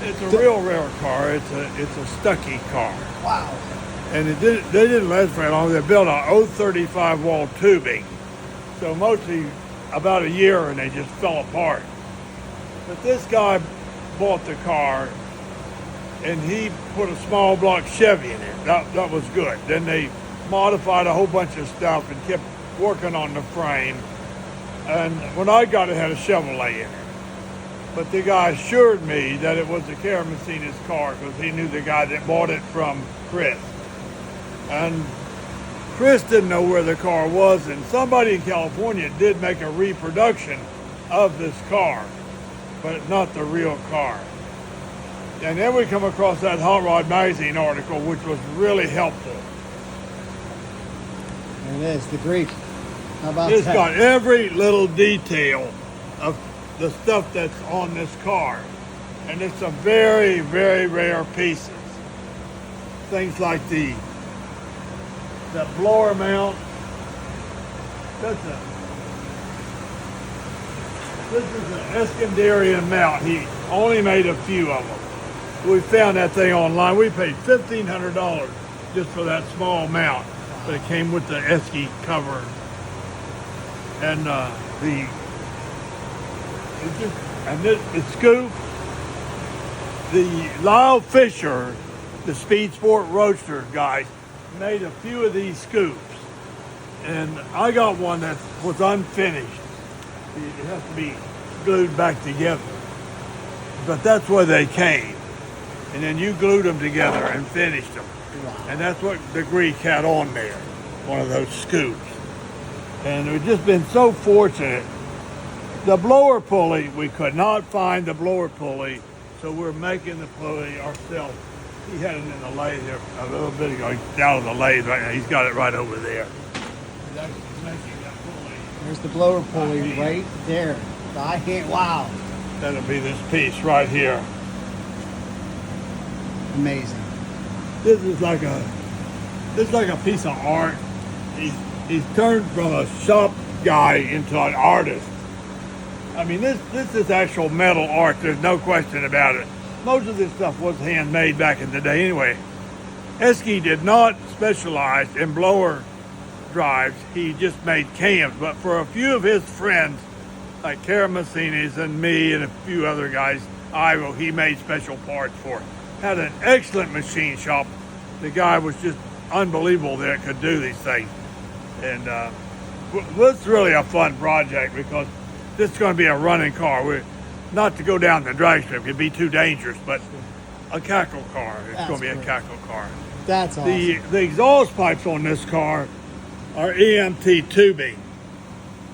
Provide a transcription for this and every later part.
It's a real rare car. It's a Stucky car. Wow. And they didn't last very long. They built a 035 wall tubing. So mostly about a year and they just fell apart. But this guy bought the car and he put a small block Chevy in it. That was good. Then they modified a whole bunch of stuff and kept working on the frame. And when I got it, had a Chevrolet in it. But the guy assured me that it was a Karamesines car because he knew the guy that bought it from Chris. And Chris didn't know where the car was, and somebody in California did make a reproduction of this car, but not the real car. And then we come across that Hot Rod Magazine article, which was really helpful. There it is, the Greek. How about It's that? got every little detail of the stuff that's on this car. And it's some very, very rare pieces. Things like the blower mount. This is an Eskandarian mount. He only made a few of them. We found that thing online. We paid $1,500 just for that small mount. But it came with the Esky cover. And the scoop, the Lyle Fisher, the Speed Sport Roadster guy, made a few of these scoops. And I got one that was unfinished. It has to be glued back together. But that's where they came. And then you glued them together and finished them. Wow. And that's what the Greek had on there, one of those scoops. And we've just been so fortunate. The blower pulley, we could not find the blower pulley, so we're making the pulley ourselves. He had it in the lathe there a little bit ago. He's out of the lathe right now. He's got it right over there. He's actually making that pulley. There's the blower pulley right there. I can't, wow. That'll be this piece right here. Amazing. This is like a piece of art. He's turned from a shop guy into an artist. I mean, this is actual metal art. There's no question about it. Most of this stuff was handmade back in the day anyway. Esky did not specialize in blower drives. He just made cams. But for a few of his friends, like Karamesines and me and a few other guys, Ivo, he made special parts for it. Had an excellent machine shop. The guy was just unbelievable that it could do these things. And it's really a fun project because this is going to be a running car. We're not to go down the dragster, it'd be too dangerous, but a cackle car. It's going to be a cackle car. That's awesome. The exhaust pipes on this car are EMT tubing.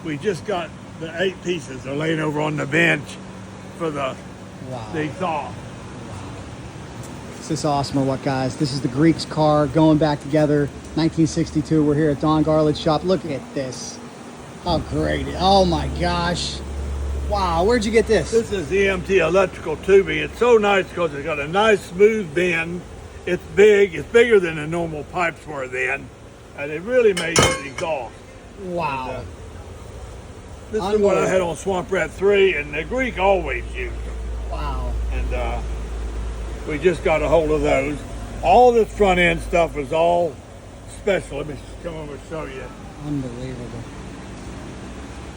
We just got the 8 pieces. They're laying over on the bench for the exhaust. Is this awesome or what, guys? This is the Greek's car going back together. 1962. We're here at Don Garlits shop. Look at this. How great. Oh my gosh. Wow, where'd you get this? This is EMT electrical tubing. It's so nice because it's got a nice smooth bend. It's big. It's bigger than the normal pipes were then. And it really made it exhaust. Wow. And, this is what I had on Swamp Rat 3, and the Greek always used them. Wow. And we just got a hold of those. All this front end stuff is all special. Let me come over and show you. Unbelievable.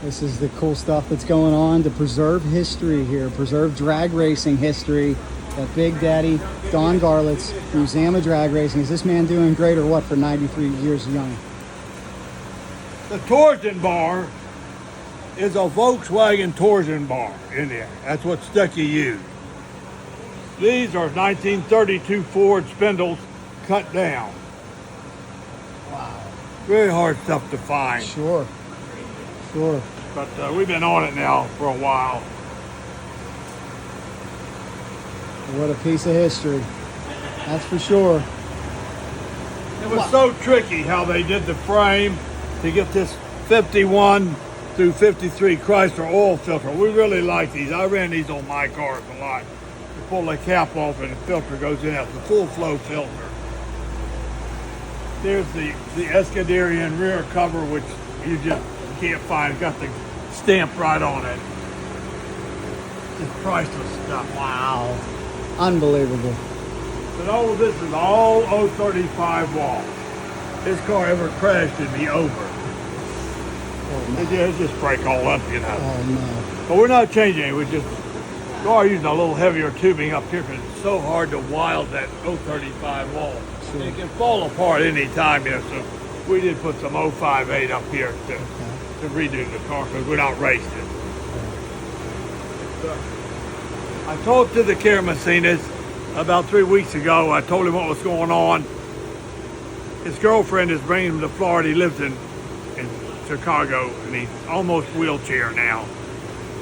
This is the cool stuff that's going on to preserve history here, preserve drag racing history. That Big Daddy Don Garlits Museum of Drag Racing. Is this man doing great or what for 93 years young? The torsion bar is a Volkswagen torsion bar in there. That's what Stucky used. These are 1932 Ford spindles cut down. Wow. Very hard stuff to find. Sure. But we've been on it now for a while. What a piece of history. That's for sure. It was so tricky how they did the frame to get this 51 through 53 Chrysler oil filter. We really like these. I ran these on my cars a lot. You pull the cap off and the filter goes in. It's a full flow filter. There's the Eskandarian rear cover, which you just can't find. It's got the stamp right on it. Just priceless stuff. Wow. Unbelievable. But all of this is all 035 wall. This car ever crashed it'd be over. It just break all up, you know. Oh no. But we're not changing it. We are using a little heavier tubing up here because it's so hard to wild that 035 wall. Sure. It can fall apart any time, you know. So we did put some 058 up here to redo the car because we're not racing it. I talked to the Karamesines about 3 weeks ago. I told him what was going on. His girlfriend is bringing him to Florida. He lives in Chicago, and he's almost wheelchair now.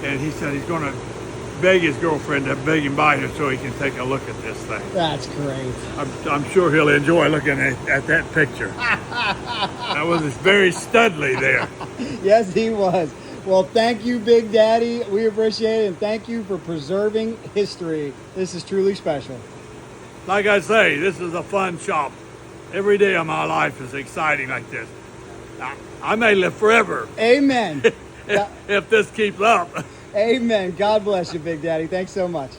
And he said he's going to beg his girlfriend to beg him by here so he can take a look at this thing. That's great. I'm sure he'll enjoy looking at that picture. That was very studly there. Yes, he was. Well, thank you, Big Daddy. We appreciate it, and thank you for preserving history. This is truly special. Like I say, this is a fun shop. Every day of my life is exciting like this. I may live forever. Amen. if this keeps up. Amen. God bless you, Big Daddy. Thanks so much.